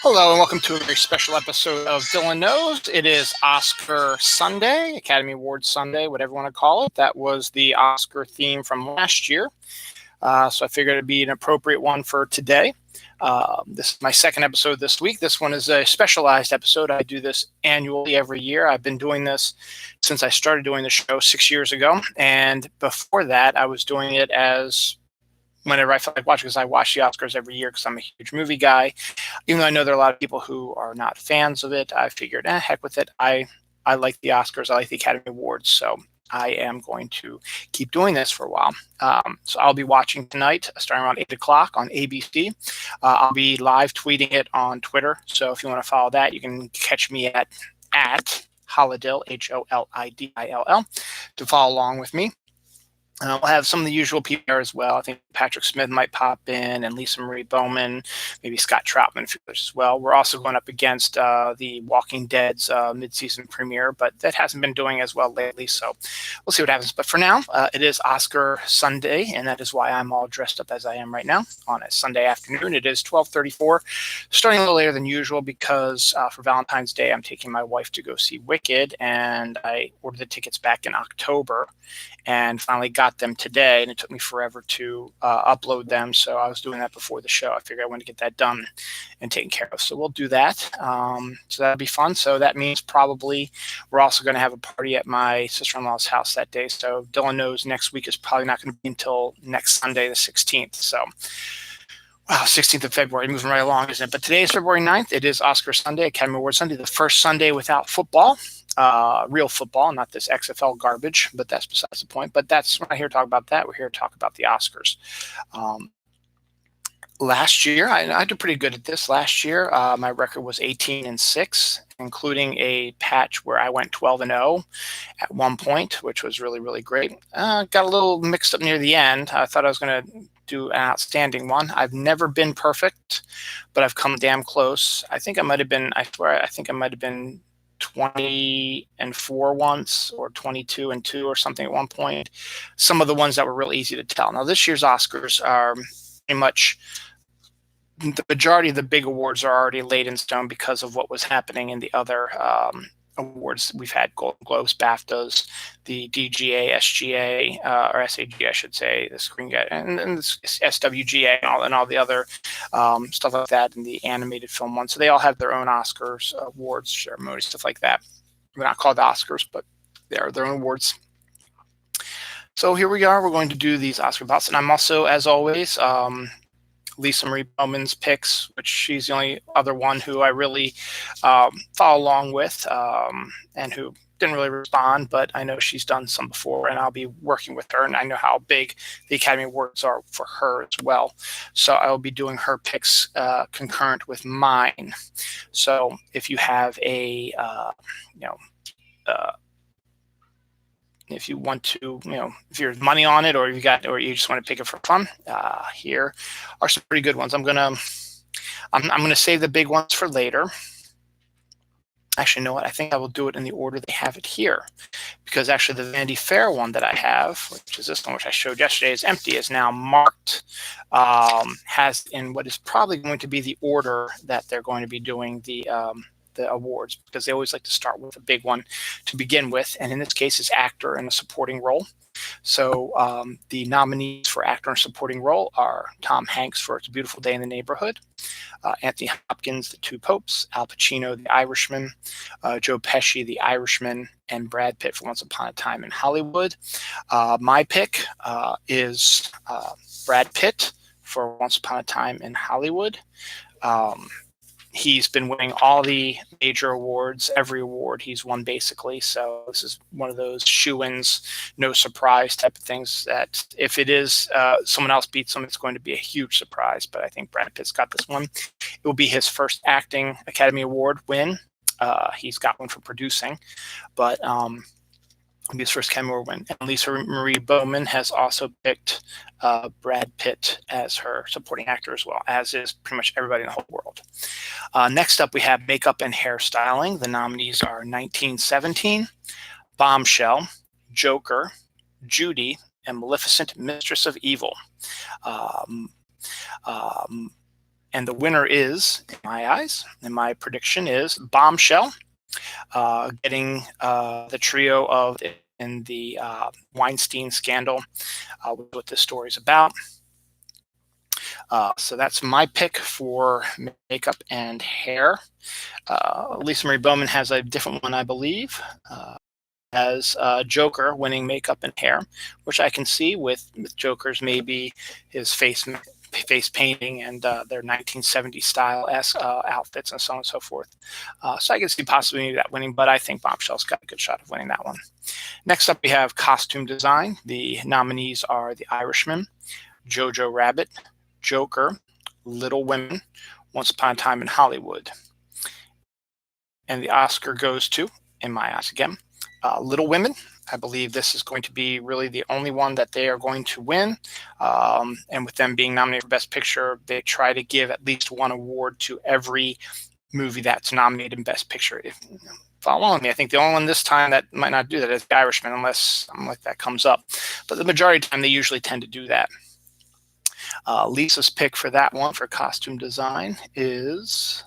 Hello and welcome to a very special episode of Dylan Knows. It is Oscar Sunday, Academy Awards Sunday, whatever you want to call it. That was the Oscar theme from last year. So I figured it'd be an appropriate one for today. This is my second episode this week. This one is a specialized episode. I do this annually every year. I've been doing this since I started doing the show 6 years ago. And before that, I was doing it as whenever I felt like watching, because I watch the Oscars every year because I'm a huge movie guy. Even though I know there are a lot of people who are not fans of it, I figured, heck with it. I like the Oscars. I like the Academy Awards. So I am going to keep doing this for a while. So I'll be watching tonight, starting around 8 o'clock on ABC. I'll be live tweeting it on Twitter. So if you want to follow that, you can catch me at Holidil, HOLIDILL, to follow along with me. We'll have some of the usual people there as well. I think Patrick Smith might pop in, and Lisa Marie Bowman, maybe Scott Troutman, a few others as well. We're also going up against the Walking Dead's mid-season premiere, but that hasn't been doing as well lately, so we'll see what happens. But for now, it is Oscar Sunday, and that is why I'm all dressed up as I am right now on a Sunday afternoon. It is 12:34, starting a little later than usual because for Valentine's Day, I'm taking my wife to go see Wicked, and I ordered the tickets back in October and finally got them today, and it took me forever to upload them, so I was doing that before the show. I figured I wanted to get that done and taken care of, so we'll do that. So that'll be fun. So that means probably we're also going to have a party at my sister-in-law's house that day, so Dylan Knows next week is probably not going to be until next Sunday, the 16th. So wow, 16th of February, moving right along, isn't it? But today is February 9th. It is Oscar Sunday, Academy Awards Sunday, the first Sunday without football. Real football, not this XFL garbage, but that's besides the point. But we're not here to talk about that. We're here to talk about the Oscars. Last year, I did pretty good at this. Last year, my record was 18-6, including a patch where I went 12-0 at one point, which was really, really great. Got a little mixed up near the end. I thought I was going to do an outstanding one. I've never been perfect, but I've come damn close. I think I might have been 20-4 once, or 22-2 or something at one point. Some of the ones that were real easy to tell. Now, this year's Oscars are pretty much the majority of the big awards are already laid in stone because of what was happening in the other awards. We've had Golden Globes, BAFTAs, the DGA, SGA, or SAG, I should say, the Screen Guide, and the SWGA, and all the other stuff like that, and the animated film ones. So they all have their own Oscars, awards, ceremony, stuff like that. They're not called Oscars, but they are their own awards. So here we are. We're going to do these Oscar ballots, and I'm also, as always, Lisa Marie Bowman's picks, which she's the only other one who I really follow along with, and who didn't really respond, but I know she's done some before, and I'll be working with her, and I know how big the Academy Awards are for her as well. So I will be doing her picks concurrent with mine. So if you have a, if you want to, if you're money on it, or you just want to pick it for fun, here are some pretty good ones. I'm gonna save the big ones for later. Actually, you know what? I think I will do it in the order they have it here, because actually the Vanity Fair one that I have, which is this one, which I showed yesterday, is empty, is now marked, has in what is probably going to be the order that they're going to be doing the awards, because they always like to start with a big one to begin with, and in this case is actor in a supporting role. So the nominees for actor in a supporting role are Tom Hanks for It's a Beautiful Day in the Neighborhood, Anthony Hopkins, The Two Popes, Al Pacino, The Irishman, Joe Pesci, The Irishman, and Brad Pitt for Once Upon a Time in Hollywood. My pick is Brad Pitt for Once Upon a Time in Hollywood. He's been winning all the major awards, every award he's won basically. So this is one of those shoo-ins, no surprise type of things that if it is someone else beats him, it's going to be a huge surprise. But I think Brad Pitt's got this one. It will be his first acting Academy Award win. He's got one for producing, but it'll be his first Academy Award win. And Lisa Marie Bowman has also picked Brad Pitt as her supporting actor as well, as is pretty much everybody in the whole world. Next up, we have makeup and hairstyling. The nominees are 1917, Bombshell, Joker, Judy, and Maleficent, Mistress of Evil. And the winner is, in my eyes, and my prediction is Bombshell, getting the trio of in the Weinstein scandal, what this story is about. So that's my pick for makeup and hair. Lisa Marie Bowman has a different one, I believe, as Joker winning makeup and hair, which I can see with Joker's maybe his face painting and their 1970s style outfits and so on and so forth. So I can see possibly that winning, but I think Bombshell's got a good shot of winning that one. Next up, we have costume design. The nominees are The Irishman, Jojo Rabbit, Joker, Little Women, Once Upon a Time in Hollywood. And the Oscar goes to, in my eyes again, Little Women. I believe this is going to be really the only one that they are going to win. And with them being nominated for Best Picture, they try to give at least one award to every movie that's nominated in Best Picture. If follow me, I think the only one this time that might not do that is The Irishman, unless something like that comes up. But the majority of the time, they usually tend to do that. Lisa's pick for that one for costume design is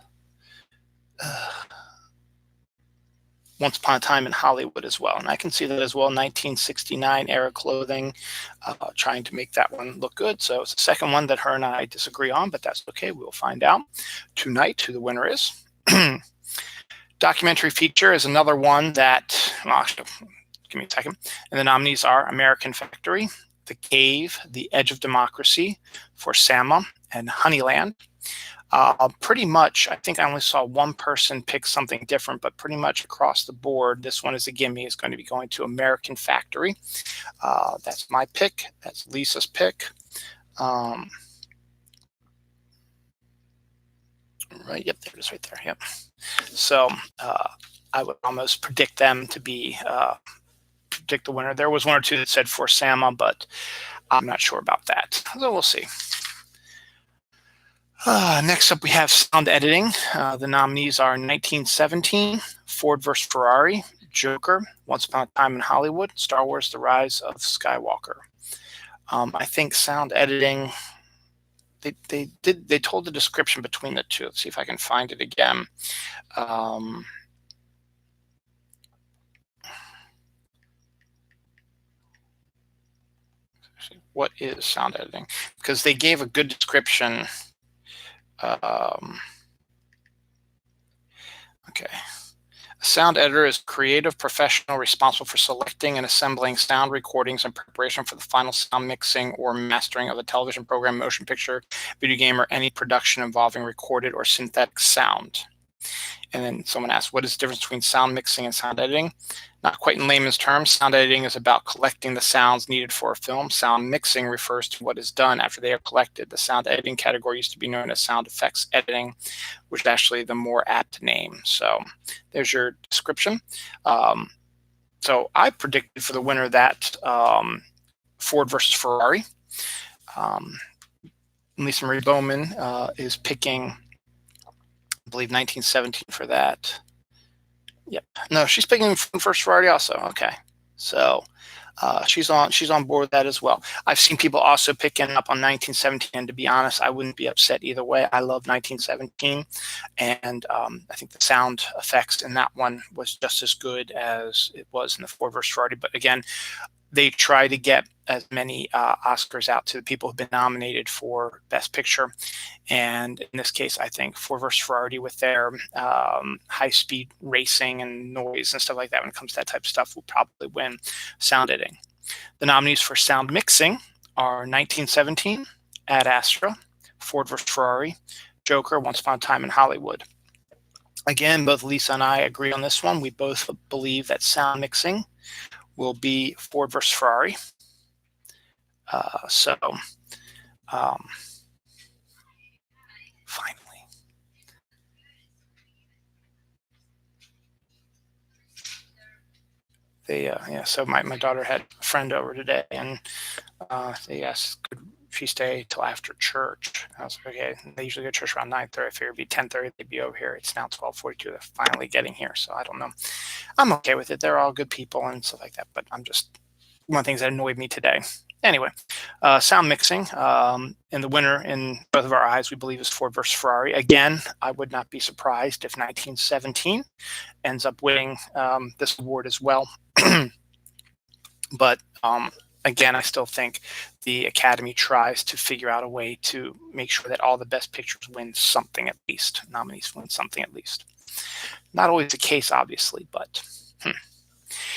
Once Upon a Time in Hollywood as well. And I can see that as well, 1969 era clothing, trying to make that one look good. So it's the second one that her and I disagree on, but that's okay. We'll find out tonight who the winner is. Documentary feature is another one that, well, actually, give me a second. And the nominees are American Factory, The Cave, The Edge of Democracy, For Sama, and Honeyland. Pretty much, I think I only saw one person pick something different, but pretty much across the board, this one is a gimme. It's going to be going to American Factory. That's my pick. That's Lisa's pick. Right, yep, there it is right there. Yep. So I would almost predict them to be predict the winner. There was one or two that said For Sama, but I'm not sure about that. So we'll see. Next up, we have sound editing. The nominees are 1917, Ford vs. Ferrari, Joker, Once Upon a Time in Hollywood, Star Wars: The Rise of Skywalker. I think sound editing, they told the description between the two. Let's see if I can find it again. What is sound editing? Because they gave a good description. Okay. A sound editor is a creative professional responsible for selecting and assembling sound recordings in preparation for the final sound mixing or mastering of a television program, motion picture, video game, or any production involving recorded or synthetic sound. And then someone asked, what is the difference between sound mixing and sound editing? Not quite in layman's terms. Sound editing is about collecting the sounds needed for a film. Sound mixing refers to what is done after they are collected. The sound editing category used to be known as sound effects editing, which is actually the more apt name. So there's your description. So I predicted for the winner that Ford versus Ferrari. Lisa Marie Bowman is picking, I believe, 1917 for that. Yep. No, she's picking First Ferrari also. Okay. So she's on board with that as well. I've seen people also picking up on 1917, and to be honest, I wouldn't be upset either way. I love 1917, and I think the sound effects in that one was just as good as it was in the Ford vs. Ferrari. But again, they try to get as many Oscars out to the people who've been nominated for Best Picture. And in this case, I think Ford vs. Ferrari, with their high-speed racing and noise and stuff like that, when it comes to that type of stuff, will probably win sound editing. The nominees for sound mixing are 1917, Ad Astra, Ford vs. Ferrari, Joker, Once Upon a Time in Hollywood. Again, both Lisa and I agree on this one. We both believe that sound mixing will be Ford versus Ferrari. Finally. So my daughter had a friend over today, and they asked, could she stay till after church? I was like, okay. They usually go to church around 9:30. I figured it'd be 10:30. They'd be over here. It's now 12:42. They're finally getting here. So I don't know. I'm okay with it. They're all good people and stuff like that. But I'm just, one of the things that annoyed me today Anyway, sound mixing. And the winner in both of our eyes, we believe, is Ford versus Ferrari. Again, I would not be surprised if 1917 ends up winning this award as well. But again, I still think the Academy tries to figure out a way to make sure that all the best pictures win something at least. Nominees win something at least. Not always the case, obviously, but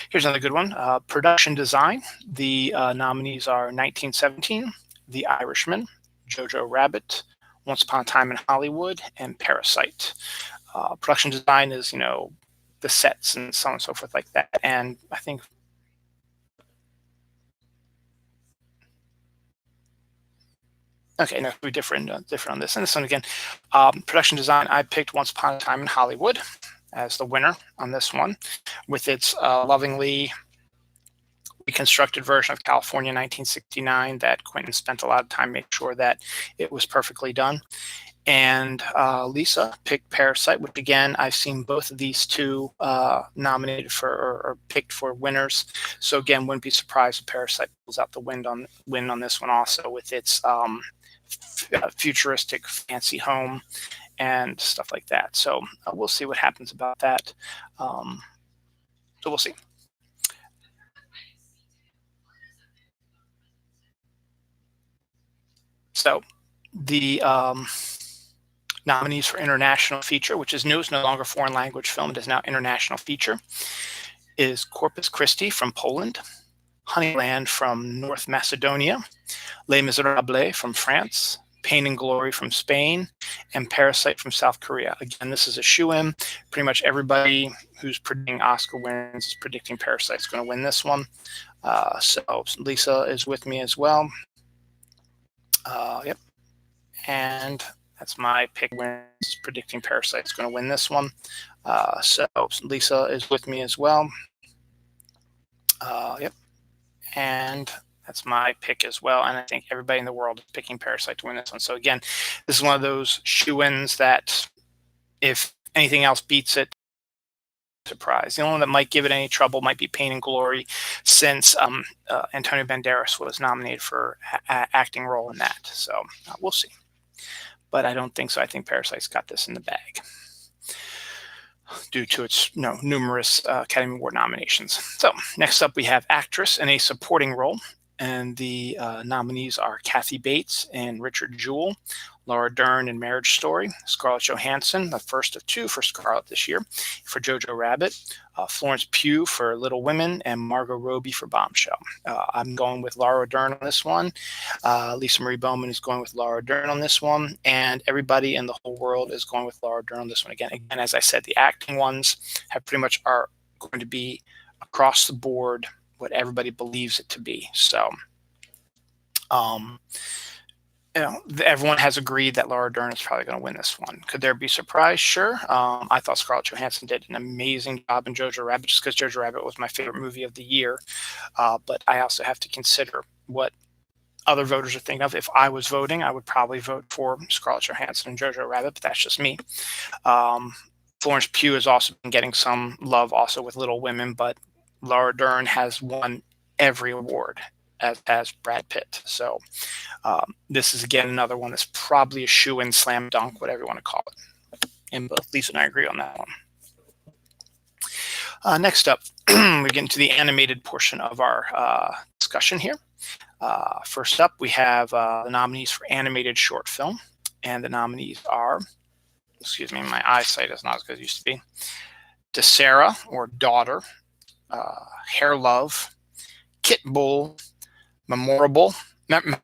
here's another good one. Production design. The nominees are 1917, The Irishman, Jojo Rabbit, Once Upon a Time in Hollywood, and Parasite. Production design is, the sets and so on and so forth like that. And I think okay, no, we're different on this. And this one again, production design. I picked Once Upon a Time in Hollywood as the winner on this one, with its lovingly reconstructed version of California 1969 that Quentin spent a lot of time making sure that it was perfectly done. And Lisa picked Parasite, which again, I've seen both of these two nominated for or picked for winners. So again, wouldn't be surprised if Parasite pulls out the win on this one also, with its futuristic fancy home and stuff like that. So we'll see what happens about that. So we'll see. So the nominees for international feature, which is new, it's no longer foreign language film, it is now international feature, is Corpus Christi from Poland, Honeyland from North Macedonia, Les Miserables from France, Pain and Glory from Spain, and Parasite from South Korea. Again, this is a shoe-in. Pretty much everybody who's predicting Oscar wins is predicting Parasite's going to win this one. So Lisa is with me as well. Yep. And that's my pick, wins, predicting Parasite's going to win this one. So Lisa is with me as well. Yep. And that's my pick as well. And I think everybody in the world is picking Parasite to win this one. So again, this is one of those shoe-ins that if anything else beats it, surprise. The only one that might give it any trouble might be Pain and Glory, since Antonio Banderas was nominated for acting role in that. So we'll see. But I don't think so. I think Parasite's got this in the bag due to its numerous Academy Award nominations. So next up, we have actress in a supporting role. And the nominees are Kathy Bates and Richard Jewell, Laura Dern in Marriage Story, Scarlett Johansson, the first of two for Scarlett this year, for Jojo Rabbit, Florence Pugh for Little Women, and Margot Robbie for Bombshell. I'm going with Laura Dern on this one. Lisa Marie Bowman is going with Laura Dern on this one, and everybody in the whole world is going with Laura Dern on this one. Again, as I said, the acting ones have pretty much are going to be across the board what everybody believes it to be. So, everyone has agreed that Laura Dern is probably going to win this one. Could there be surprise? Sure. I thought Scarlett Johansson did an amazing job in Jojo Rabbit, just because Jojo Rabbit was my favorite movie of the year. But I also have to consider what other voters are thinking of. If I was voting, I would probably vote for Scarlett Johansson and Jojo Rabbit, but that's just me. Florence Pugh has also been getting some love also with Little Women, but Laura Dern has won every award as Brad Pitt. So this is, again, another one that's probably a shoe-in, slam dunk, whatever you want to call it. And both Lisa and I agree on that one. Next up, we get into the animated portion of our discussion here. First up, we have the nominees for animated short film. And the nominees are, excuse me, my eyesight is not as good as it used to be, DeSera, or Daughter, Hair Love, Kit Bull, Memorable, and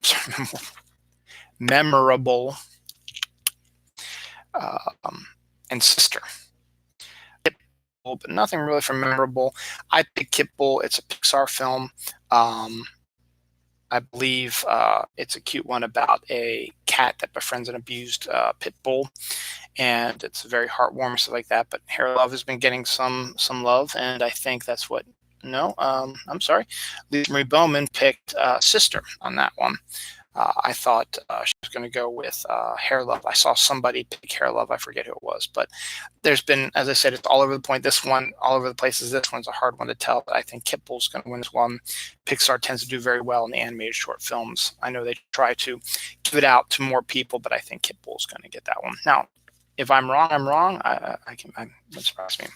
Sister. Kit Bull, but nothing really from Memorable. I picked Kit Bull. It's a Pixar film. I believe it's a cute one about a cat that befriends an abused pit bull, and it's very heartwarming, stuff like that. But Hair Love has been getting some love, and I think that's what. No, I'm sorry. Lisa Marie Bowman picked Sister on that one. I thought she was going to go with Hair Love. I saw somebody pick Hair Love. I forget who it was, but there's been, as I said, it's all over the point. This one, all over the places. This one's a hard one to tell, but I think Kit Bull's going to win this one. Pixar tends to do very well in the animated short films. I know they try to give it out to more people, but I think Kit Bull's going to get that one. Now, if I'm wrong, I'm wrong. It wouldn't surprise me.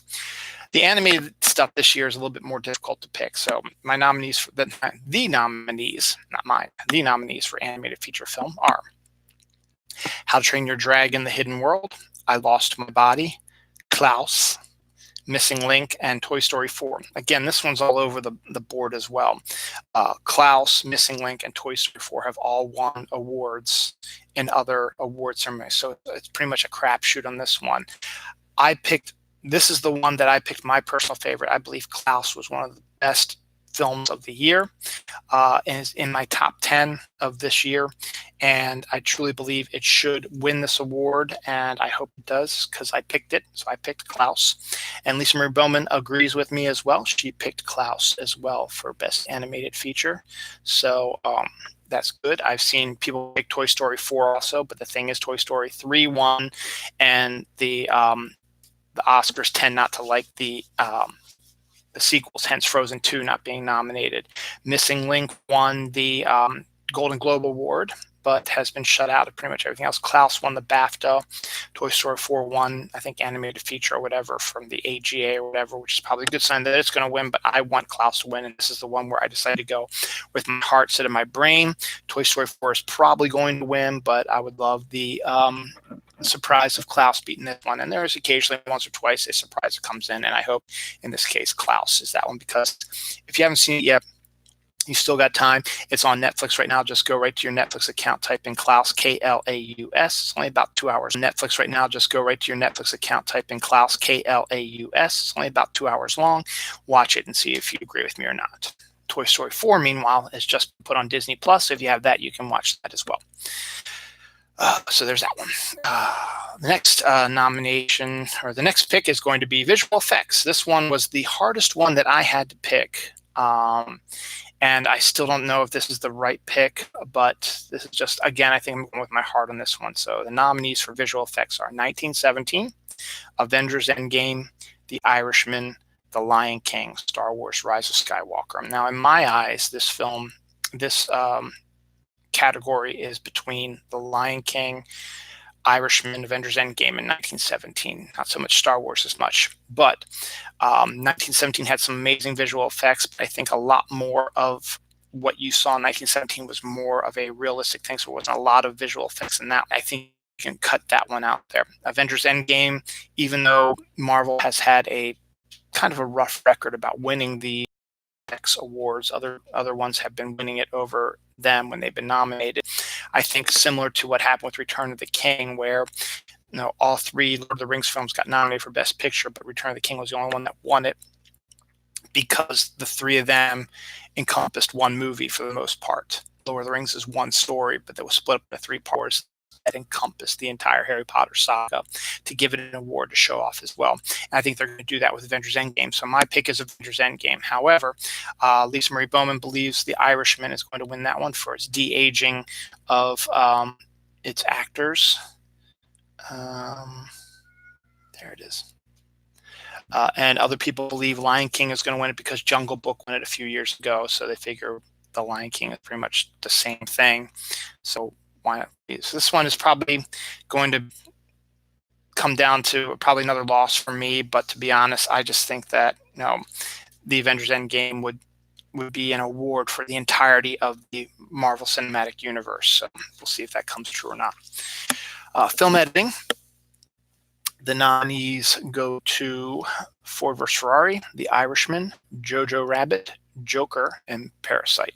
The animated stuff this year is a little bit more difficult to pick. So my nominees for the nominees, not mine, the nominees for animated feature film are How to Train Your Dragon: The Hidden World, I Lost My Body, Klaus, Missing Link, and Toy Story 4. Again, this one's all over the board as well. Klaus, Missing Link, and Toy Story 4 have all won awards in other award ceremonies. So it's pretty much a crapshoot on this one. This is the one that I picked my personal favorite. I believe Klaus was one of the best films of the year, and is in my top 10 of this year. And I truly believe it should win this award, and I hope it does because I picked it. So I picked Klaus. And Lisa Marie Bowman agrees with me as well. She picked Klaus as well for Best Animated Feature. So that's good. I've seen people pick Toy Story 4 also, but the thing is Toy Story 3 won, and the Oscars tend not to like the sequels, hence Frozen 2 not being nominated. Missing Link won the Golden Globe Award, but has been shut out of pretty much everything else. Klaus won the BAFTA. Toy Story 4 won, I think, animated feature or whatever from the AGA or whatever, which is probably a good sign that it's going to win, but I want Klaus to win, and this is the one where I decided to go with my heart instead of my brain. Toy Story 4 is probably going to win, but I would love the surprise of Klaus beating this one. And there's occasionally once or twice a surprise that comes in, and I hope in this case Klaus is that one, because if you haven't seen it yet, you still got time. It's on Netflix right now. Just go right to your Netflix account, type in Klaus, Klaus. It's only about 2 hours. Netflix right now. Just go right to your Netflix account, type in Klaus, Klaus. It's only about 2 hours long. Watch it and see if you agree with me or not. Toy Story 4, meanwhile, is just put on Disney Plus. So if you have that, you can watch that as well. So there's that one. The next nomination, or the next pick, is going to be visual effects. This one was the hardest one that I had to pick. And I still don't know if this is the right pick, but this is just, again, I think I'm going with my heart on this one. So the nominees for visual effects are 1917, Avengers Endgame, The Irishman, The Lion King, Star Wars: Rise of Skywalker. Now, in my eyes, this film, this category is between The Lion King, Irishman, Avengers Endgame, in 1917. Not so much Star Wars as much, but 1917 had some amazing visual effects. But I think a lot more of what you saw in 1917 was more of a realistic thing, so it wasn't a lot of visual effects in that. I think you can cut that one out there. Avengers Endgame, even though Marvel has had a kind of a rough record about winning the X awards, other ones have been winning it over them when they've been nominated. I think similar to what happened with Return of the King, where all three Lord of the Rings films got nominated for Best Picture, but Return of the King was the only one that won it because the three of them encompassed one movie for the most part. Lord of the Rings is one story, but that was split up into three parts that encompassed the entire Harry Potter saga to give it an award to show off as well. And I think they're going to do that with Avengers Endgame. So my pick is Avengers Endgame. However, Lisa Marie Bowman believes The Irishman is going to win that one for its de-aging of its actors. There it is. And other people believe Lion King is going to win it because Jungle Book won it a few years ago. So they figure The Lion King is pretty much the same thing. So why not? So this one is probably going to come down to probably another loss for me. But to be honest, I just think that the Avengers Endgame would be an award for the entirety of the Marvel Cinematic Universe. So we'll see if that comes true or not. Film editing. The nominees go to Ford vs. Ferrari, The Irishman, Jojo Rabbit, Joker, and Parasite.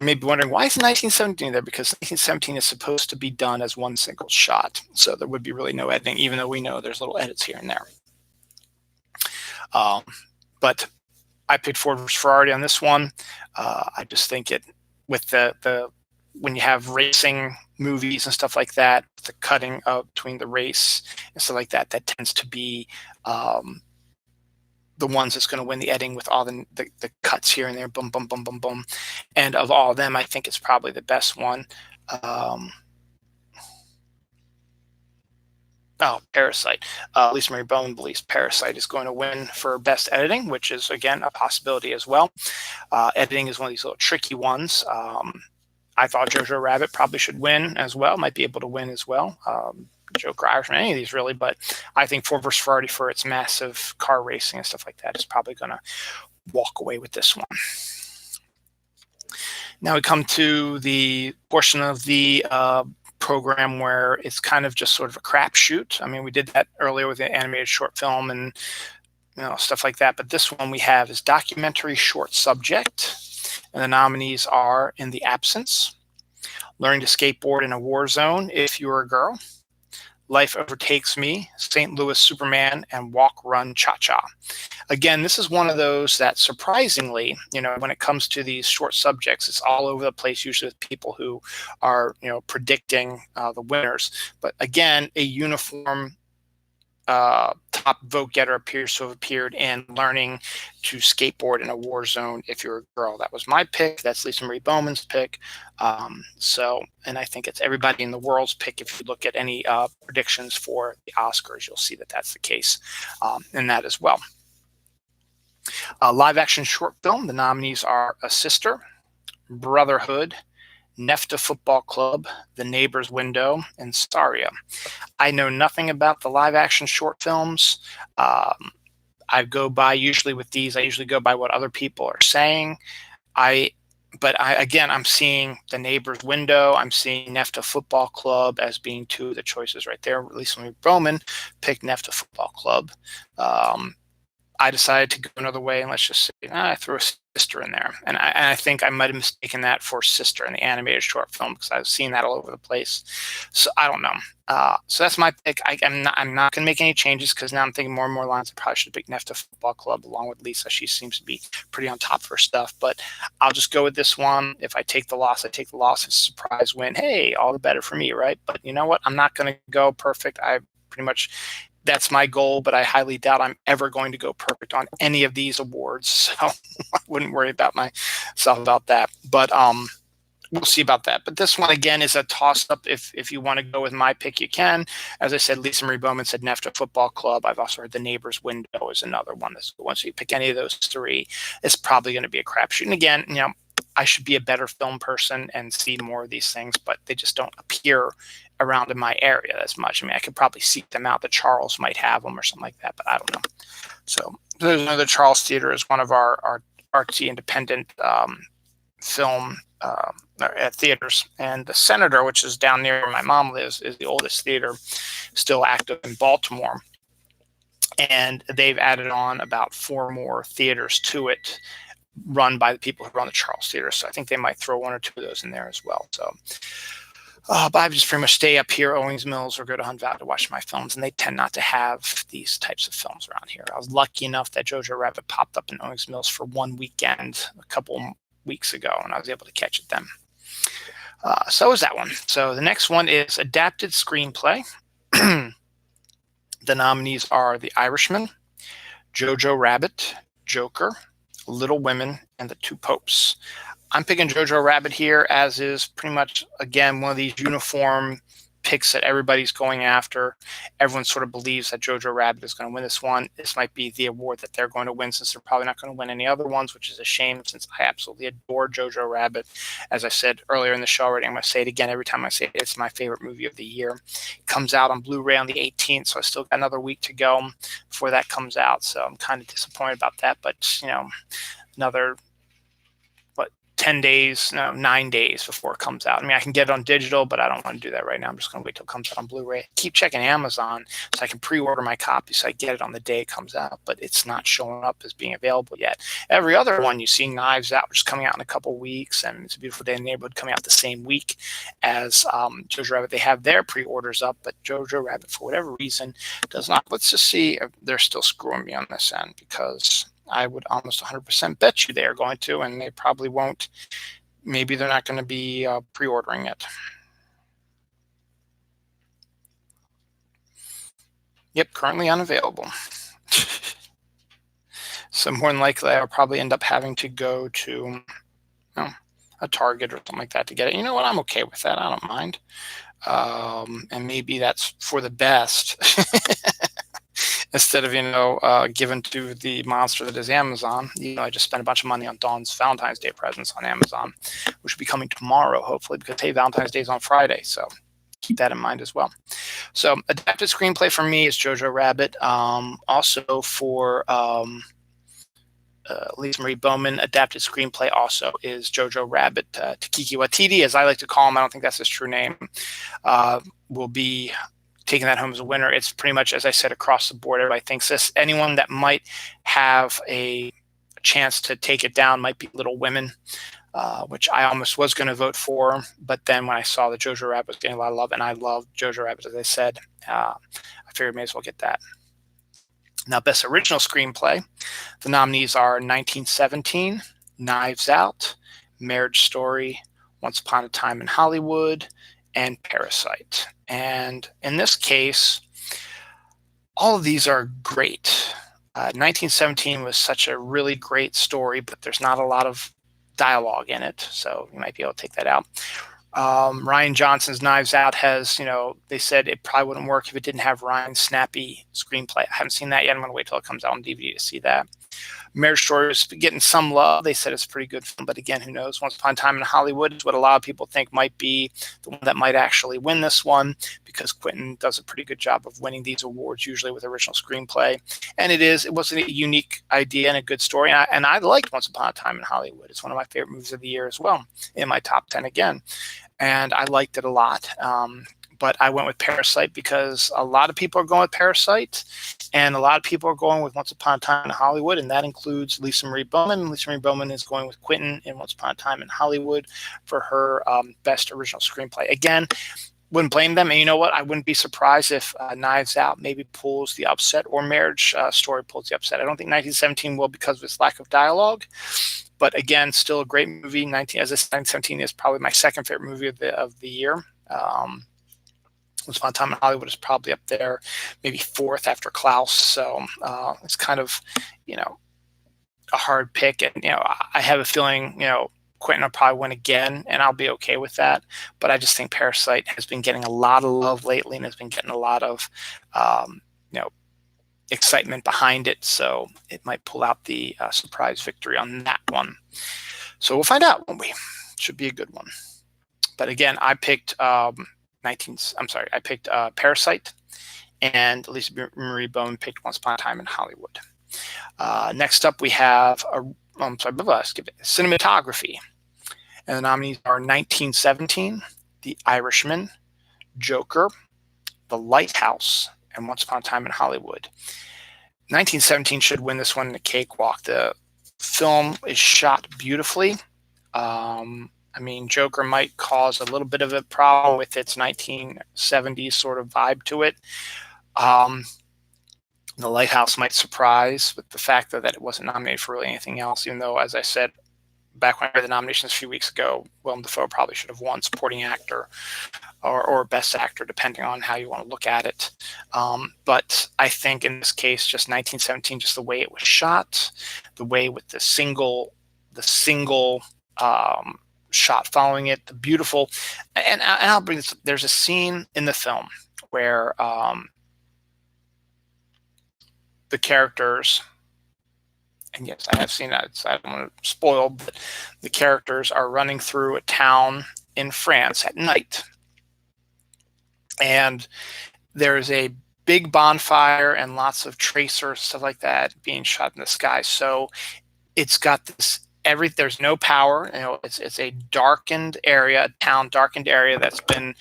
You may be wondering, why is 1917 there? Because 1917 is supposed to be done as one single shot. So there would be really no editing, even though we know there's little edits here and there. But I picked Ford vs. Ferrari on this one. I just think it, with the when you have racing movies and stuff like that, the cutting between the race and stuff like that, that tends to be the ones that's going to win the editing with all the cuts here and there, boom, boom, boom, boom, boom. And of all of them, I think it's probably the best one. Parasite. Lisa Marie Bowman believes Parasite is going to win for best editing, which is, again, a possibility as well. Editing is one of these little tricky ones. I thought Jojo Rabbit probably should win as well, might be able to win as well. Joker, Irishman, any of these really, but I think Ford vs. Ferrari, for its massive car racing and stuff like that, is probably going to walk away with this one. Now we come to the portion of the program where it's kind of just sort of a crapshoot. I mean, we did that earlier with the animated short film and stuff like that, but this one we have is documentary short subject, and the nominees are In the Absence, Learning to Skateboard in a War Zone If You're a Girl, Life Overtakes Me, St. Louis Superman, and Walk, Run, Cha-Cha. Again, this is one of those that surprisingly, when it comes to these short subjects, it's all over the place, usually with people who are, predicting the winners. But again, a uniform top vote getter appears to have appeared in Learning to Skateboard in a War Zone If You're a Girl. That was my pick. That's Lisa Marie Bowman's pick. And I think it's everybody in the world's pick. If you look at any predictions for the Oscars, you'll see that that's the case in that as well. Live action short film, the nominees are A Sister, Brotherhood, NEFTA Football Club, The Neighbor's Window, and Saria. I know nothing about the live action short films. I go by, usually with these, I usually go by what other people are saying. Again, I'm seeing The Neighbor's Window. I'm seeing NEFTA Football Club as being two of the choices right there. Lisa Marie Bowman picked NEFTA Football Club. I decided to go another way, and let's just say I threw A Sister in there. And I think I might have mistaken that for Sister in the animated short film, because I've seen that all over the place. So I don't know. So that's my pick. I'm not going to make any changes, because now I'm thinking more and more lines. I probably should pick NEFTA Football Club along with Lisa. She seems to be pretty on top of her stuff. But I'll just go with this one. If I take the loss, I take the loss. It's a surprise win. Hey, all the better for me, right? But you know what? I'm not going to go perfect. I pretty much... That's my goal, but I highly doubt I'm ever going to go perfect on any of these awards. So I wouldn't worry about myself about that. But we'll see about that. But this one, again, is a toss-up. If you want to go with my pick, you can. As I said, Lisa Marie Bowman said NEFTA Football Club. I've also heard The Neighbor's Window is another one. Once you pick any of those three, it's probably going to be a crapshoot. And again, I should be a better film person and see more of these things, but they just don't appear around in my area as much. I mean, I could probably seek them out. The Charles might have them or something like that, but I don't know. So there's another Charles Theater is one of our artsy independent film at theaters. And the Senator, which is down near where my mom lives, is the oldest theater still active in Baltimore. And they've added on about 4 more theaters to it, run by the people who run the Charles Theater. So I think they might throw 1 or 2 of those in there as well. So, but I just pretty much stay up here, Owings Mills, or go to Hunt Valley to watch my films, and they tend not to have these types of films around here. I was lucky enough that Jojo Rabbit popped up in Owings Mills for 1 weekend a couple weeks ago, and I was able to catch it then. So is that one. So the next one is Adapted Screenplay. The nominees are The Irishman, Jojo Rabbit, Joker, Little Women, and The Two Popes. I'm picking Jojo Rabbit here, as is pretty much, again, one of these uniform picks that everybody's going after. Everyone sort of believes that Jojo Rabbit is going to win this one. This might be the award that they're going to win, since they're probably not going to win any other ones, which is a shame, since I absolutely adore Jojo Rabbit. As I said earlier in the show already, I'm going to say it again every time I say it. It's my favorite movie of the year. It comes out on Blu-ray on the 18th, so I still got another week to go before that comes out. So I'm kind of disappointed about that, but another 10 days, no, 9 days before it comes out. I mean, I can get it on digital, but I don't want to do that right now. I'm just going to wait till it comes out on Blu-ray. Keep checking Amazon so I can pre-order my copy so I get it on the day it comes out, but it's not showing up as being available yet. Every other one, you see Knives Out, which is coming out in a couple weeks, and It's a Beautiful Day in the Neighborhood coming out the same week as Jojo Rabbit. They have their pre-orders up, but Jojo Rabbit, for whatever reason, does not. Let's just see if they're still screwing me on this end, because I would almost 100% bet you they're going to, and they probably won't. Maybe they're not going to be pre-ordering it. Yep, currently unavailable. So more than likely, I'll probably end up having to go to a Target or something like that to get it. You know what? I'm okay with that. I don't mind. And maybe that's for the best instead of, given to the monster that is Amazon. I just spent a bunch of money on Dawn's Valentine's Day presents on Amazon, which will be coming tomorrow, hopefully, because, hey, Valentine's Day is on Friday. So keep that in mind as well. So adapted screenplay for me is Jojo Rabbit. Also for Lisa Marie Bowman, adapted screenplay also is Jojo Rabbit. Taiki Waititi, as I like to call him, I don't think that's his true name, will be taking that home as a winner. It's pretty much, as I said, across the board. Everybody thinks this. Anyone that might have a chance to take it down might be Little Women, which I almost was going to vote for. But then when I saw that Jojo Rabbit was getting a lot of love, and I love Jojo Rabbit, as I said, I figured I may as well get that. Now, Best Original Screenplay, the nominees are 1917, Knives Out, Marriage Story, Once Upon a Time in Hollywood, and Parasite. And in this case, all of these are great. 1917 was such a really great story, but there's not a lot of dialogue in it, so you might be able to take that out. Rian Johnson's Knives Out has, they said it probably wouldn't work if it didn't have Ryan's snappy screenplay. I haven't seen that yet. I'm going to wait till it comes out on DVD to see that. Marriage Story is getting some love. They said it's a pretty good film, but again, who knows? Once Upon a Time in Hollywood is what a lot of people think might be the one that might actually win this one, because Quentin does a pretty good job of winning these awards, usually with original screenplay. And it was a unique idea and a good story. And I liked Once Upon a Time in Hollywood. It's one of my favorite movies of the year as well, in my top 10 again. And I liked it a lot. But I went with Parasite because a lot of people are going with Parasite, and a lot of people are going with Once Upon a Time in Hollywood, and that includes Lisa Marie Bowman. Lisa Marie Bowman is going with Quentin in Once Upon a Time in Hollywood for her Best Original Screenplay. Again, wouldn't blame them, and you know what? I wouldn't be surprised if Knives Out maybe pulls the upset, or Marriage Story pulls the upset. I don't think 1917 will, because of its lack of dialogue. But again, still a great movie. 1917 is probably my second favorite movie of the year. Once Upon a Time in Hollywood is probably up there, maybe fourth after Klaus. So it's kind of, a hard pick. And, I have a feeling, Quentin will probably win again, and I'll be okay with that. But I just think Parasite has been getting a lot of love lately, and has been getting a lot of, excitement behind it. So it might pull out the surprise victory on that one. So we'll find out, won't we? Should be a good one. But again, I picked Parasite, and Lisa Marie Bowman picked Once Upon a Time in Hollywood. Next up, we have cinematography, and the nominees are 1917, The Irishman, Joker, The Lighthouse, and Once Upon a Time in Hollywood. 1917 should win this one in a cakewalk. The film is shot beautifully. Joker might cause a little bit of a problem with its 1970s sort of vibe to it. The Lighthouse might surprise with the fact that it wasn't nominated for really anything else, even though, as I said back when I read the nominations a few weeks ago, Willem Dafoe probably should have won supporting actor or best actor, depending on how you want to look at it. But I think in this case, just 1917, just the way it was shot, the way with the single shot following it, the beautiful, and I'll bring this up. There's a scene in the film where the characters, and yes, I have seen that, so I don't want to spoil, but the characters are running through a town in France at night. And there's a big bonfire and lots of tracers, stuff like that, being shot in the sky. So it's got this, there's no power. It's a darkened area, darkened area that's been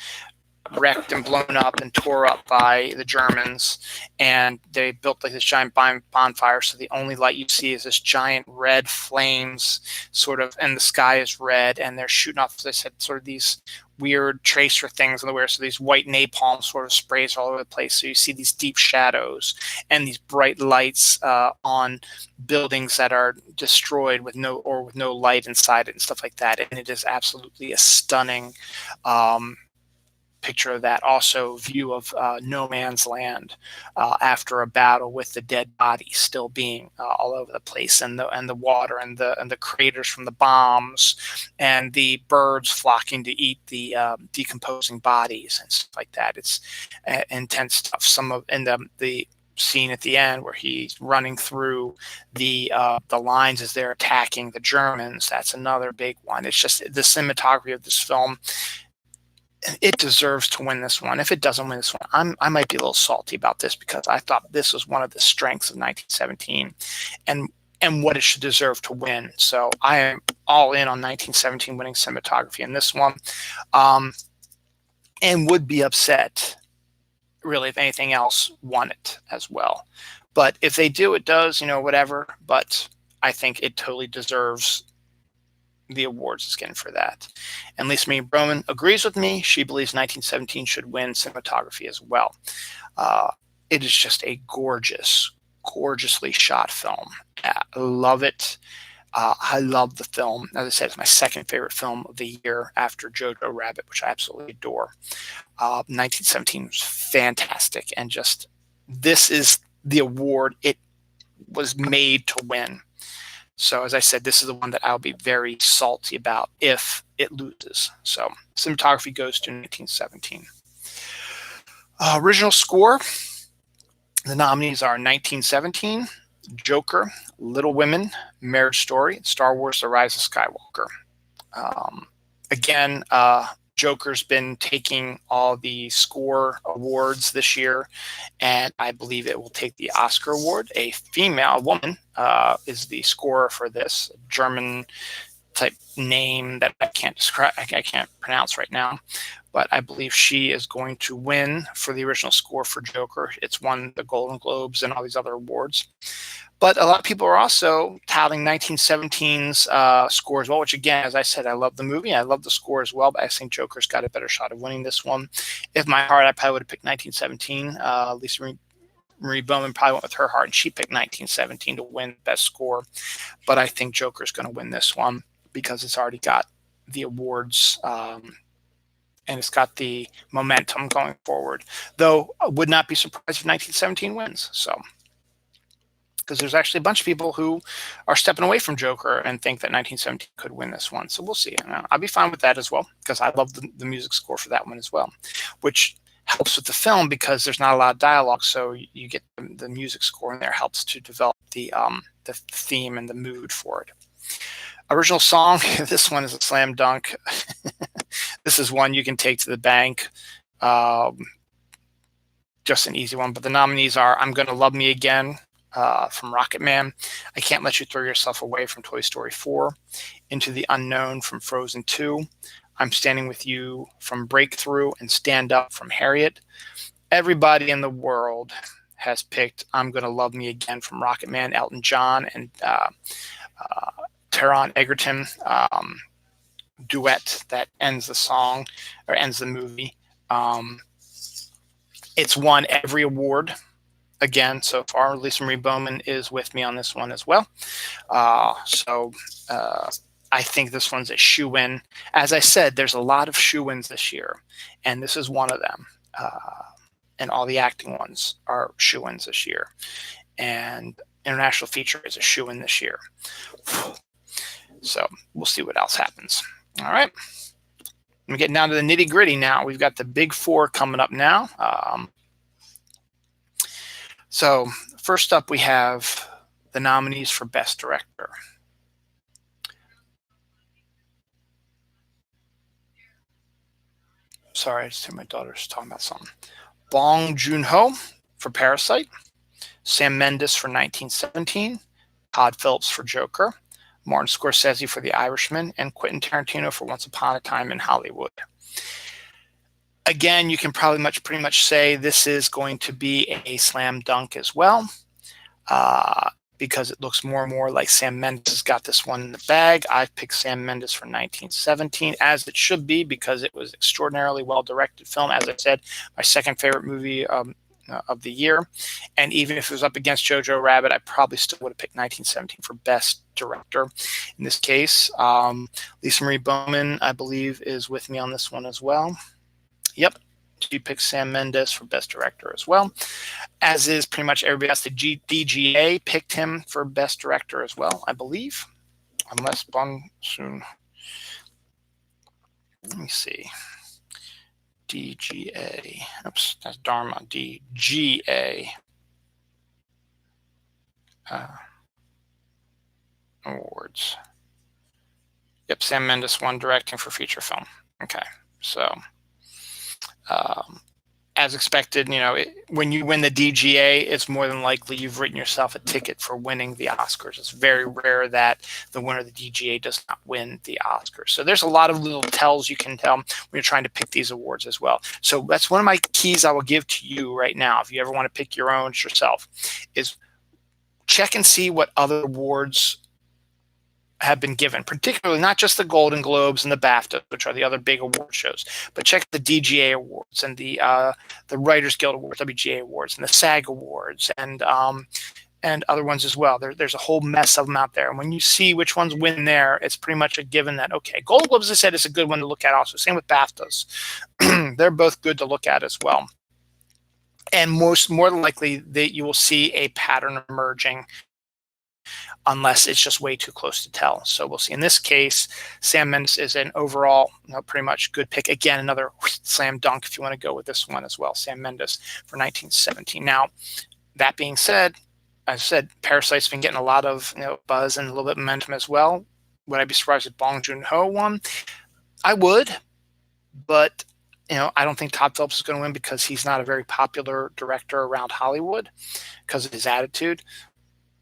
wrecked and blown up and tore up by the Germans, and they built like this giant bonfire, so the only light you see is this giant red flames sort of, and the sky is red, and they're shooting off, as I said, sort of these weird tracer things in the air, so these white napalm sort of sprays all over the place, so you see these deep shadows and these bright lights on buildings that are destroyed with no light inside it and stuff like that, and it is absolutely a stunning picture of that. Also, view of no man's land after a battle, with the dead bodies still being all over the place, and the water, and the craters from the bombs, and the birds flocking to eat the decomposing bodies and stuff like that. It's intense stuff. Some of in the scene at the end where he's running through the lines as they're attacking the Germans. That's another big one. It's just the cinematography of this film. It deserves to win this one. If it doesn't win this one, I might be a little salty about this, because I thought this was one of the strengths of 1917, and what it should deserve to win. So I am all in on 1917 winning cinematography in this one, and would be upset really if anything else won it as well. But if they do, it does, whatever. But I think it totally deserves the awards it's getting for that. And Lisa Marie Bowman agrees with me. She believes 1917 should win cinematography as well. It is just a gorgeously shot film. I love it. I love the film. As I said, it's my second favorite film of the year after Jojo Rabbit, which I absolutely adore. 1917 was fantastic, and just this is the award it was made to win. So as I said, this is the one that I'll be very salty about if it loses. So cinematography goes to 1917. Original score. The nominees are 1917, Joker, Little Women, Marriage Story, Star Wars: The Rise of Skywalker. Again, Joker's been taking all the score awards this year, and I believe it will take the Oscar award. A woman, is the scorer for this, German type name that I can't describe, I can't pronounce right now, but I believe she is going to win for the original score for Joker. It's won the Golden Globes and all these other awards. But a lot of people are also touting 1917's score as well, which, again, as I said, I love the movie. I love the score as well, but I think Joker's got a better shot of winning this one. If my heart, I probably would have picked 1917. Lisa Marie Bowman probably went with her heart, and she picked 1917 to win Best Score. But I think Joker's going to win this one because it's already got the awards, and it's got the momentum going forward. Though I would not be surprised if 1917 wins. So, because there's actually a bunch of people who are stepping away from Joker and think that 1917 could win this one. So we'll see. I'll be fine with that as well, because I love the music score for that one as well, which helps with the film because there's not a lot of dialogue. So you get the music score in there, helps to develop the theme and the mood for it. Original song. This one is a slam dunk. This is one you can take to the bank. Just an easy one. But the nominees are I'm Gonna Love Me Again, from Rocket Man, I Can't Let You Throw Yourself Away from Toy Story 4, Into the Unknown from Frozen 2, I'm Standing With You from Breakthrough, and Stand Up from Harriet. Everybody in the world has picked I'm Gonna Love Me Again from Rocket Man. Elton John and Taron Egerton duet that ends the song, or ends the movie. It's won every award again so far. Lisa Marie Bowman is with me on this one as well. So I think this one's a shoe-in. As I said, there's a lot of shoe-ins this year, and this is one of them. And all the acting ones are shoe-ins this year. And International Feature is a shoe-in this year. So we'll see what else happens. All right. We're getting down to the nitty-gritty now. We've got the big four coming up now. So first up, we have the nominees for Best Director. Sorry, I just heard my daughter's talking about something. Bong Joon-ho for Parasite, Sam Mendes for 1917, Todd Phillips for Joker, Martin Scorsese for The Irishman, and Quentin Tarantino for Once Upon a Time in Hollywood. Again, you can probably pretty much say this is going to be a slam dunk as well, because it looks more and more like Sam Mendes has got this one in the bag. I've picked Sam Mendes for 1917, as it should be, because it was extraordinarily well-directed film. As I said, my second favorite movie of the year. And even if it was up against Jojo Rabbit, I probably still would have picked 1917 for Best Director. In this case, Lisa Marie Bowman, I believe, is with me on this one as well. Yep, She picked Sam Mendes for Best Director as well, as is pretty much everybody else. The DGA picked him for Best Director as well, I believe, unless Bong Soon. Let me see. DGA. Oops, that's Dharma. DGA. Awards. Yep, Sam Mendes won directing for feature film. Okay, so as expected, when you win the DGA, it's more than likely you've written yourself a ticket for winning the Oscars. It's very rare that the winner of the DGA does not win the Oscars. So there's a lot of little tells you can tell when you're trying to pick these awards as well. So that's one of my keys I will give to you right now. If you ever want to pick your own yourself, is check and see what other awards have been given, particularly not just the Golden Globes and the BAFTA, which are the other big award shows, but check the DGA awards and the Writers Guild Awards, WGA awards, and the SAG awards, and other ones as well. There's a whole mess of them out there. And when you see which ones win there, it's pretty much a given that, okay, Golden Globes, as I said, is a good one to look at also. Same with BAFTAs. They're both good to look at as well. And more than likely that you will see a pattern emerging, unless it's just way too close to tell. So we'll see. In this case, Sam Mendes is an overall pretty much good pick. Again, another slam dunk if you want to go with this one as well. Sam Mendes for 1917. Now, that being said, as I said, Parasite's been getting a lot of buzz and a little bit of momentum as well. Would I be surprised if Bong Joon-ho won? I would, but I don't think Todd Phillips is going to win because he's not a very popular director around Hollywood because of his attitude.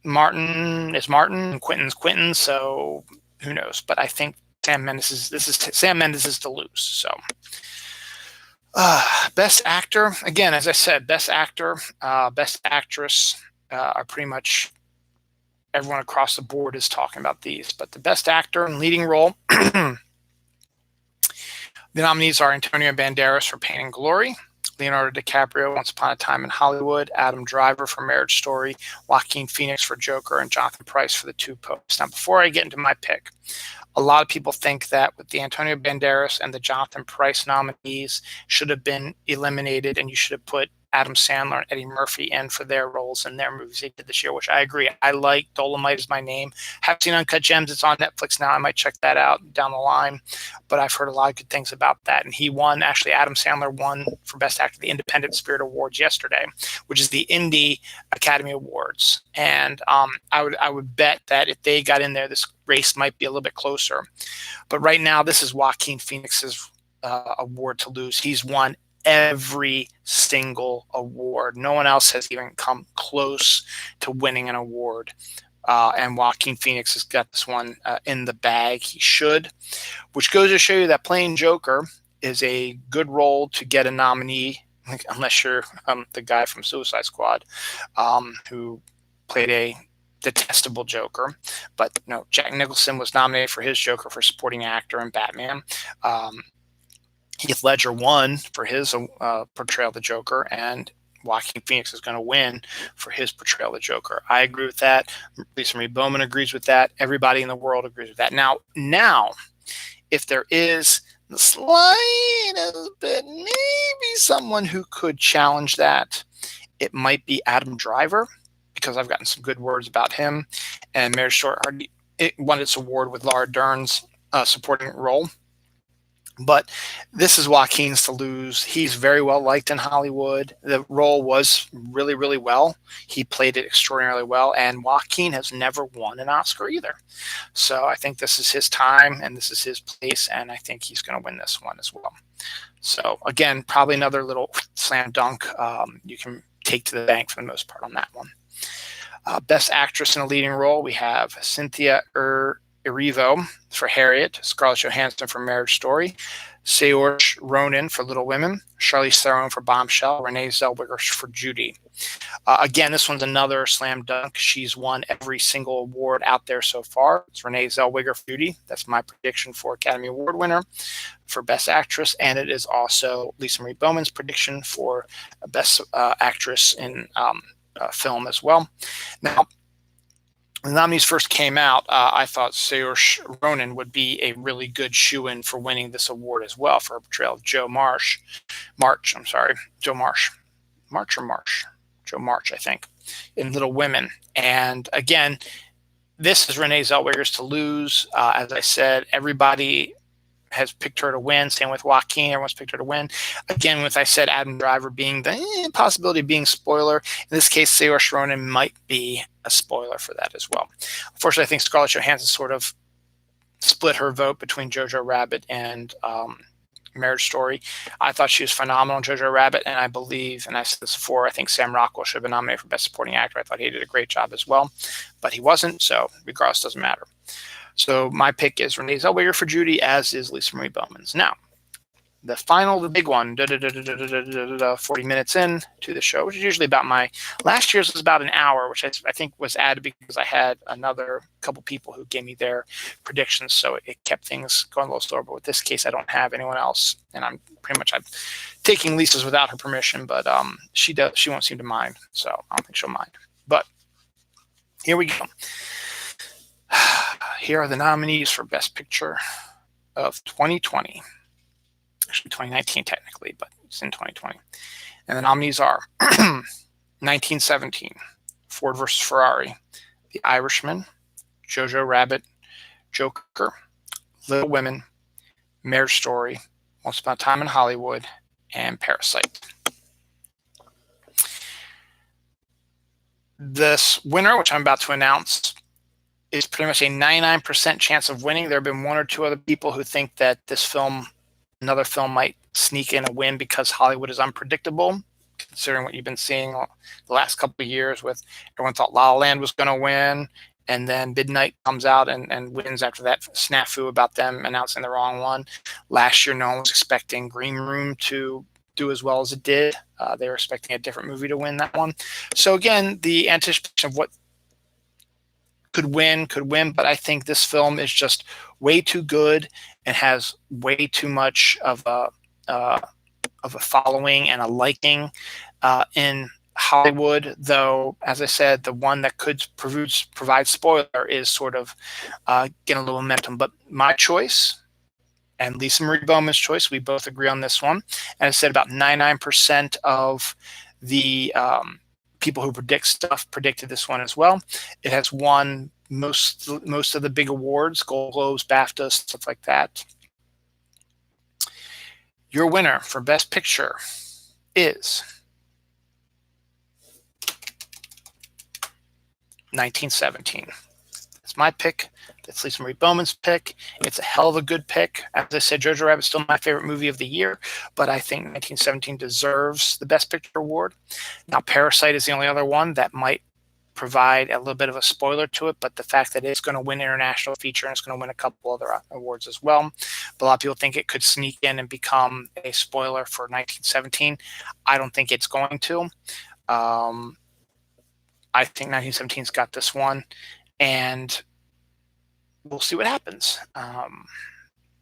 Martin is Martin, and Quentin's Quentin, so who knows? But I think Sam Mendes is to lose. So, Best Actor, again, as I said, Best Actor, Best Actress are pretty much everyone across the board is talking about these. But the Best Actor and Leading Role, the nominees are Antonio Banderas for Pain and Glory, Leonardo DiCaprio, Once Upon a Time in Hollywood, Adam Driver for Marriage Story, Joaquin Phoenix for Joker, and Jonathan Pryce for The Two Popes. Now, before I get into my pick, a lot of people think that with the Antonio Banderas and the Jonathan Pryce nominees should have been eliminated, and you should have put Adam Sandler and Eddie Murphy in for their roles in their movies they did this year, which I agree. I like Dolomite Is My Name. Have seen Uncut Gems. It's on Netflix now. I might check that out down the line, but I've heard a lot of good things about that. And he won, actually, Adam Sandler won for Best Actor the Independent Spirit Awards yesterday, which is the Indie Academy Awards. And I would bet that if they got in there, this race might be a little bit closer. But right now, this is Joaquin Phoenix's award to lose. He's won every single award. No one else has even come close to winning an award. And Joaquin Phoenix has got this one in the bag. He should, which goes to show you that playing Joker is a good role to get a nominee, unless you're the guy from Suicide Squad who played a detestable Joker. But no, Jack Nicholson was nominated for his Joker for supporting actor in Batman. Heath Ledger won for his portrayal of the Joker, and Joaquin Phoenix is going to win for his portrayal of the Joker. I agree with that. Lisa Marie Bowman agrees with that. Everybody in the world agrees with that. Now, if there is the slightest bit, maybe someone who could challenge that, it might be Adam Driver, because I've gotten some good words about him. And Marriage Story, it won its award with Laura Dern's supporting role. But this is Joaquin's to lose. He's very well liked in Hollywood. The role was really, really well. He played it extraordinarily well. And Joaquin has never won an Oscar either. So I think this is his time and this is his place. And I think he's going to win this one as well. So again, probably another little slam dunk you can take to the bank for the most part on that one. Best Actress in a Leading Role, we have Cynthia Erivo for Harriet, Scarlett Johansson for Marriage Story, Saoirse Ronan for Little Women, Charlize Theron for Bombshell, Renee Zellweger for Judy. Again, this one's another slam dunk. She's won every single award out there so far. It's Renee Zellweger for Judy. That's my prediction for Academy Award winner for Best Actress, and it is also Lisa Marie Bowman's prediction for Best Actress in film as well. Now, when the nominees first came out, I thought Saoirse Ronan would be a really good shoo-in for winning this award as well for her portrayal of Joe March. Joe March. March or Marsh? Joe March, I think, in Little Women. And again, this is Renee Zellweger's to lose. As I said, everybody has picked her to win. Same with Joaquin. Everyone's picked her to win. Again, with I said Adam Driver being the possibility of being spoiler. In this case, Saoirse Ronan might be a spoiler for that as well. Unfortunately, I think Scarlett Johansson sort of split her vote between Jojo Rabbit and Marriage Story. I thought she was phenomenal in Jojo Rabbit, and I believe, and I said this before, I think Sam Rockwell should have been nominated for Best Supporting Actor. I thought he did a great job as well, but he wasn't, so regardless, doesn't matter. So my pick is Renee Zellweger for Judy, as is Lisa Marie Bowman's. Now, the big one, 40 minutes in to the show, which is usually about last year's was about an hour, which I think was added because I had another couple people who gave me their predictions, so it kept things going a little slower. But with this case, I don't have anyone else, and I'm taking Lisa's without her permission, but she won't seem to mind, so I don't think she'll mind. But here we go. Here are the nominees for Best Picture of 2020. Actually 2019 technically, but it's in 2020. And the nominees are 1917, Ford vs. Ferrari, The Irishman, Jojo Rabbit, Joker, Little Women, Marriage Story, Once Upon a Time in Hollywood, and Parasite. This winner, which I'm about to announce, is pretty much a 99% chance of winning. There have been one or two other people who think that another film might sneak in a win because Hollywood is unpredictable, considering what you've been seeing the last couple of years with everyone thought La La Land was going to win, and then Midnight comes out and wins after that snafu about them announcing the wrong one. Last year, no one was expecting Green Room to do as well as it did. They were expecting a different movie to win that one. So again, the anticipation of what could win, but I think this film is just way too good and has way too much of a following and a liking in Hollywood. Though, as I said, the one that could provide spoiler is sort of getting a little momentum. But my choice and Lisa Marie Bowman's choice, we both agree on this one. And I said about 99% of the people who predict stuff predicted this one as well. It has won most of the big awards, Gold Globes, BAFTA, stuff like that. Your winner for Best Picture is 1917. That's my pick. That's Lisa Marie Bowman's pick. It's a hell of a good pick. As I said, Jojo Rabbit's still my favorite movie of the year, but I think 1917 deserves the Best Picture award. Now, Parasite is the only other one that might provide a little bit of a spoiler to it, but the fact that it's going to win International Feature and it's going to win a couple other awards as well. But a lot of people think it could sneak in and become a spoiler for 1917. I don't think it's going to. I think 1917's got this one, and we'll see what happens.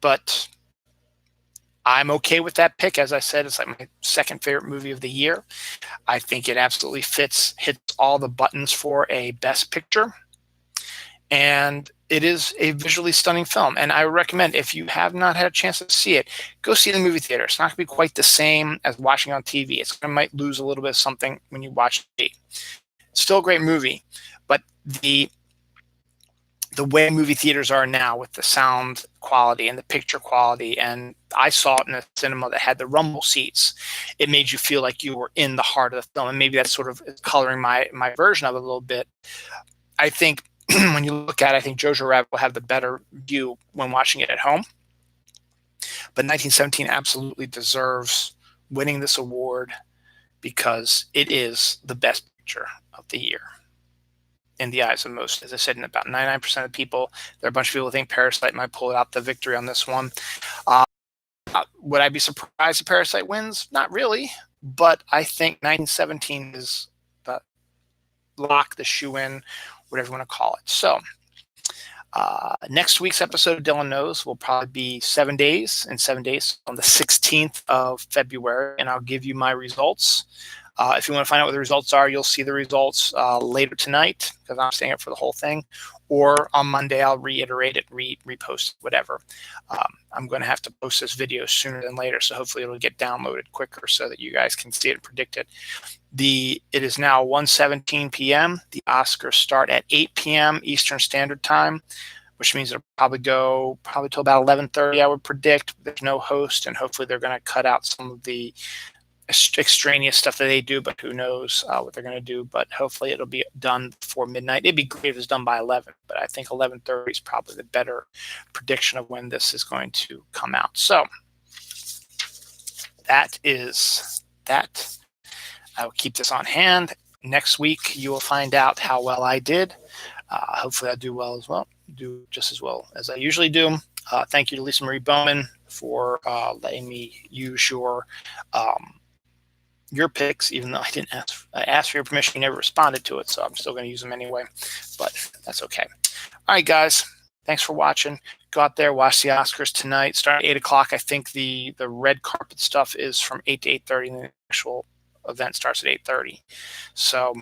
But I'm okay with that pick. As I said, it's like my second favorite movie of the year. I think it absolutely hits all the buttons for a Best Picture. And it is a visually stunning film. And I recommend, if you have not had a chance to see it, go see it in the movie theater. It's not going to be quite the same as watching on TV. It might lose a little bit of something when you watch TV. It's still a great movie, but the way movie theaters are now with the sound quality and the picture quality, and I saw it in a cinema that had the rumble seats, it made you feel like you were in the heart of the film, and maybe that's sort of coloring my version of it a little bit. I think when you look at it, I think Jojo Rabbit will have the better view when watching it at home, but 1917 absolutely deserves winning this award because it is the best picture of the year in the eyes of most. As I said, in about 99% of people, there are a bunch of people who think Parasite might pull out the victory on this one. Would I be surprised if Parasite wins? Not really, but I think 1917 is the lock, the shoe-in, whatever you want to call it. So next week's episode of Dylan Knows will probably be 7 days, on the 16th of February, and I'll give you my results If you want to find out what the results are, you'll see the results later tonight because I'm staying up for the whole thing. Or on Monday, I'll reiterate it, repost, whatever. I'm going to have to post this video sooner than later, so hopefully it'll get downloaded quicker so that you guys can see it and predict it. It is now 1:17 p.m. The Oscars start at 8 p.m. Eastern Standard Time, which means it'll probably go till about 11:30, I would predict. There's no host, and hopefully they're going to cut out some of the extraneous stuff that they do, but who knows what they're going to do. But hopefully it'll be done before midnight. It'd be great if it's done by 11, but I think 11:30 is probably the better prediction of when this is going to come out. So that is that. I will keep this on hand. Next week, you will find out how well I did. Hopefully I'll do well as well, do just as well as I usually do. Thank you to Lisa Marie Bowman for letting me use your picks, even though I asked for your permission, you never responded to it, so I'm still going to use them anyway, but that's okay. All right, guys, thanks for watching. Go out there, watch the Oscars tonight. Start at 8 o'clock. I think the red carpet stuff is from 8 to 8:30, and the actual event starts at 8:30. So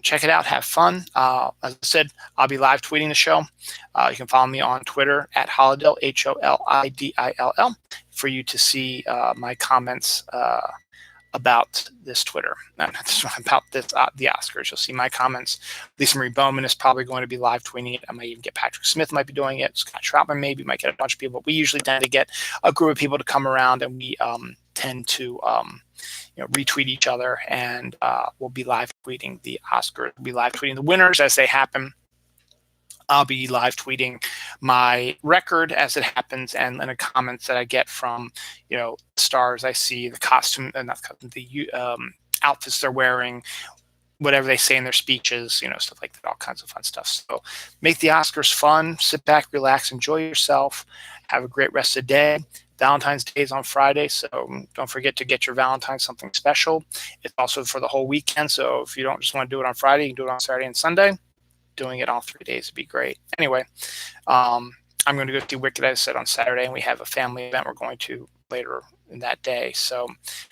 check it out. Have fun. As I said, I'll be live tweeting the show. You can follow me on Twitter at Holidill, HOLIDILL, for you to see my comments about this Twitter, about this, the Oscars. You'll see my comments. Lisa Marie Bowman is probably going to be live tweeting it. I might even get Patrick Smith might be doing it. Scott Troutman maybe might get a bunch of people. But we usually tend to get a group of people to come around, and we tend to retweet each other, and we'll be live tweeting the Oscars. We'll be live tweeting the winners as they happen. I'll be live tweeting my record as it happens, and the comments that I get from, stars I see, the costume, not costume, the outfits they're wearing, whatever they say in their speeches, stuff like that, all kinds of fun stuff. So make the Oscars fun. Sit back, relax, enjoy yourself. Have a great rest of the day. Valentine's Day is on Friday, so don't forget to get your Valentine something special. It's also for the whole weekend, so if you don't just want to do it on Friday, you can do it on Saturday and Sunday. Doing it all 3 days would be great. Anyway, I'm going to go see Wicked, as I said, on Saturday, and we have a family event we're going to later in that day. So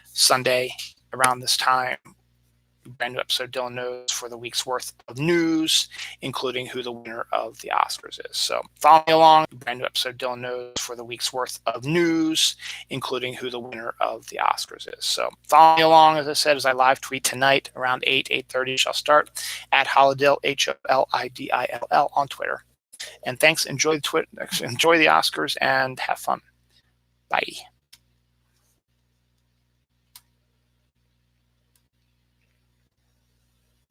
Sunday around this time, brand new episode of Dylan Knows for the week's worth of news, including who the winner of the Oscars is. So follow me along. Brand new episode of Dylan Knows for the week's worth of news, including who the winner of the Oscars is. So follow me along, as I said, as I live tweet tonight around 8:30 shall start at Holidill, HOLIDILL on Twitter. And thanks. Enjoy the Oscars and have fun. Bye.